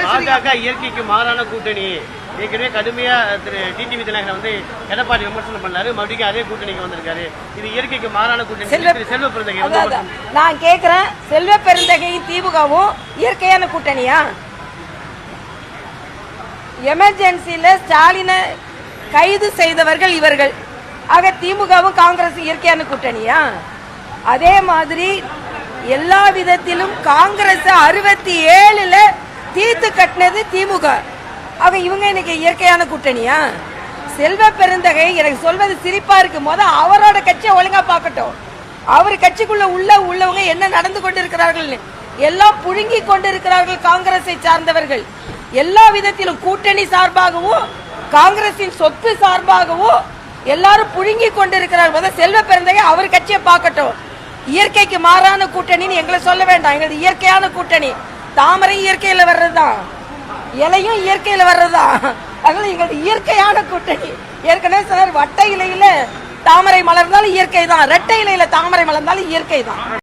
பாஜக இயற்கைக்கு மாறான கூட்டணி ஏற்கனவே கடுமையா திரு டிடிவி தினகரன் வந்து எடப்பாடி விமர்சனம் பண்ணாரு, மறுபடியும் அதே கூட்டணிக்கு வந்திருக்காரு. இது இயற்கைக்கு மாறான கூட்டணி. செல்வ பெருந்தகை நான் கேக்குறேன், செல்வ பெருந்தகை திமுகவும் இயற்கையான கூட்டணியா? எமர்ஜென்சில ஸ்டாலினை கைது செய்தவர்கள் இவர்கள். ஆக திமுகவும் காங்கிரஸ் இயற்கையான கூட்டணியா? அதே மாதிரி எல்லா விதத்திலும் காங்கிரஸ் 67ல தீர்த்து கட்டினது திமுக. ஆக இவங்க இன்னைக்கு இயற்கையான கூட்டணியா? செல்வ பெருந்தகை எனக்கு சொல்வது சிரிப்பா இருக்கும் போது அவரோட கட்சியை ஒழுங்கா பார்க்கட்டும். அவர் கட்சிக்குள்ள உள்ளவங்க என்ன நடந்து கொண்டிருக்கிறார்கள் எல்லாம் புழுங்கி கொண்டிருக்கிறார்கள். காங்கிரஸை சார்ந்தவர்கள் எல்லா விதத்திலும் கூட்டணி சார்பாகவும் காங்கிரசின் சொத்து சார்பாகவும் எல்லாரும் புழுங்கி கொண்டிருக்கிறார்கள். செல்வ பெருந்தகை அவர் கட்சியை பார்க்கட்டும். இயற்கைக்கு மாறான கூட்டணின்னு எங்களை சொல்ல வேண்டாம். எங்களுக்கு இயற்கையான கூட்டணி. தாமரை இயற்கையில வர்றதுதான், இலையும் இயற்கையில வர்றதுதான். அதனால எங்களுக்கு இயற்கையான கூட்டணி. ஏற்கனவே சிலர் வட்ட இலையில தாமரை மலர்ந்தாலும் இயற்கை தான், ரெட்டை இலையில தாமரை மலர்ந்தாலும் இயற்கை தான்.